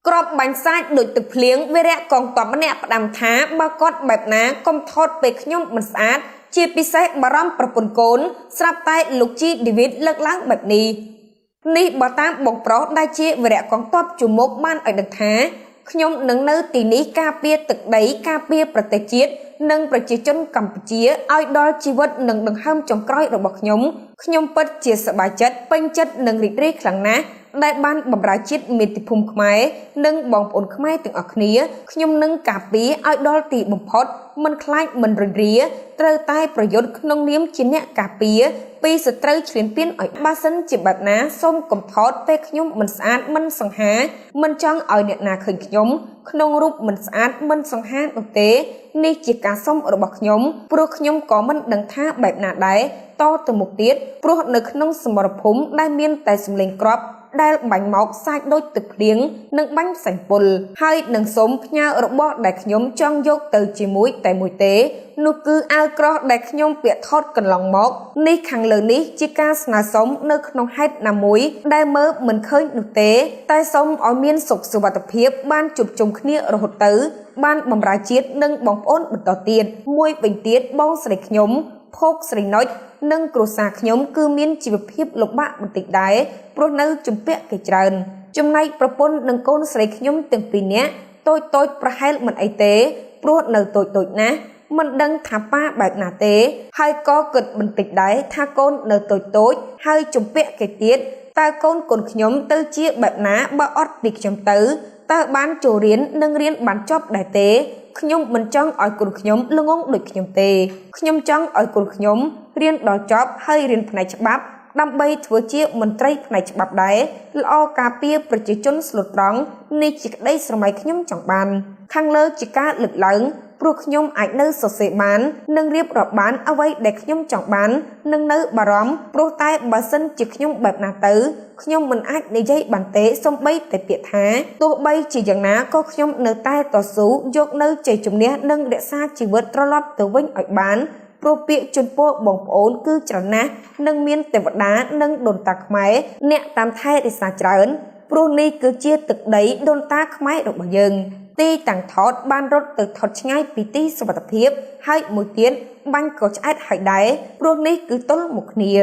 ក្របបាញ់សាច់ដូចទឹកភ្លៀងវារៈកងតបម្នាក់ផ្ដាំថាបើគាត់បែបណាកុំថតពេលខ្ញុំមិនស្អាតជាពិសេសបារម្ភប្រពន្ធកូនស្រាប់តែលោកជីឌីវីតលើកឡើងបែបនេះនេះបើតាមបងប្រុសដែលជាវីរៈកងទ័ពជួមុខបានឲ្យដឹងថាខ្ញុំនឹងនៅទីនេះការពារទឹកដីការពារប្រទេសជាតិនិងប្រជាជនកម្ពុជាឲ្យដល់ជីវិតនិងដង្ហើមចុងក្រោយរបស់ខ្ញុំពិតជាសប្បាយចិត្តពេញចិត្តនិងរីករាយខ្លាំងណាស់ដែលបានបម្រើជាតិមាតុភូមិខ្មែរនិងបងប្អូនខ្មែរទាំងអស់គ្នាខ្ញុំនឹងការពារឲ្យដល់ទីបំផុតមិនខ្លាចមិនរញរាត្រូវតែប្រយុទ្ធក្នុងនាមជាអ្នកការពារពីសត្រូវឈ្លានពានឲ្យបើសិនជាបែបណាសូមកុំថតពេលខ្ញុំមិនស្អាតមិនសង្ហាមិនចង់ឲ្យអ្នកណាឃើញខ្ញុំក្នុងរូបមិនស្អាតមិនសង្ហានោះទេនេះជាការសុំរបស់ខ្ញុំព្រោះខ្ញុំក៏មិនដឹងថាបែបណាដែរតទៅមុខទៀតព្រោះនៅក្នុងសមរភូមិដែលមានតែសម្លេងគ្រាប់ដែលបាញ់មកសាច់ដូចទឹកភ្លៀងនិងបាញ់ផ្សេងពុលហើយនឹងសូមផ្ញើរបស់ដែលខ្ញុំចង់យកទៅជាមួយតែមួយទេនោះគឺអាវក្រោះដែលខ្ញុំពាក់ថតកន្លងមកនេះខាងលើនេះជាការស្នើសុំនៅក្នុងហេតុណាមួយដែលមើលមិនឃើញនោះទេតែសូមឲ្យមានសុខសុវត្ថិភាពបានជួបជុំគ្នារហូតទៅបានបម្រើជាតិនិងបងប្អូនបន្តទៀតមួយវិញទៀតបងស្រីខ្ញុំភោគស្រីណុចនិងគ្រួសារខ្ញុំគឺមានជីវភាពលំបាកបន្តិចដែរព្រោះនៅជំពាក់គេច្រើនចំណែកប្រពន្ធនិងកូនស្រីខ្ញុំទាំងពីរនាក់តូចប្រហែលមិនអីទេព្រោះនៅតូចណាស់មិនដឹងថាប៉ាបែបណាទេហើយក៏គិតបន្តិចដែរថាកូននៅតូចហើយជំពាក់គេទៀតតើកូនខ្ញុំទៅជាបែបណាបើអត់ពីខ្ញុំទៅតើបានចូលរៀននិងរៀនបានចប់ដែរទេខ្ញុំមិនចង់ឲ្យកូនខ្ញុំល្ងងដូចខ្ញុំទេខ្ញុំចង់ឲ្យកូនខ្ញុំរៀនដល់ចប់ហើយរៀនផ្នែកច្បាប់ដើម្បីធ្វើជាមន្ត្រីផ្នែកច្បាប់ដែរល្អការពារប្រជាជនស្លូតត្រង់នេះជាក្តីស្រមៃខ្ញុំចង់បានខាងលើជាការលើកឡើងព្រោះខ្ញុំអាចនៅសរសេរបាននិងរៀបរាប់បានអ្វីដែលខ្ញុំចង់បាននិងនៅបារម្ភព្រោះតែបើសិនជាខ្ញុំបែបណាទៅខ្ញុំមិនអាចនិយាយបានទេសូម្បីតែពាក្យថាទោះបីជាយ៉ាងណាក៏ខ្ញុំនៅតែតស៊ូយកនៅជ័យជំនះនិងរក្សាជីវិតត្រឡប់ទៅវិញឲ្យបានព្រោះពាក្យជូនពរបងប្អូនគឺច្រើនណាស់និងមានទេវតានិងដូនតាខ្មែរអ្នកតាមថែរក្សាច្រើនព្រោះនេះគឺជាទឹកដីដូនតាខ្មែររបស់យើងទីតាំងថតបានរត់ទៅថតឆ្ងាយពីទីសុវត្ថិភាពហើយមួយទៀតបាញ់ក៏ឆ្អែតហើយដែរព្រោះនេះគឺទល់មុខគ្នា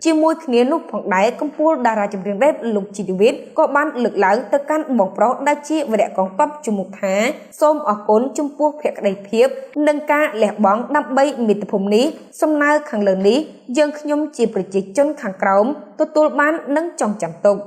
ជាមួយគ្នានោះផងដែរកំពូលតារាចម្រៀងរ៉េបលោកជីឌីវីតក៏បានលើកឡើងទៅកាន់បងប្រុសដែលជាវីរៈកងទ័ពជំនុំថាសូមអរគុណចំពោះភក្ដីភាពនិងការលះបង់ដើម្បីមាតុភូមិនេះសំណើខាងលើនេះយើងខ្ញុំជាប្រជាជនខាងក្រោមទទួលបាននិងចងចាំទុក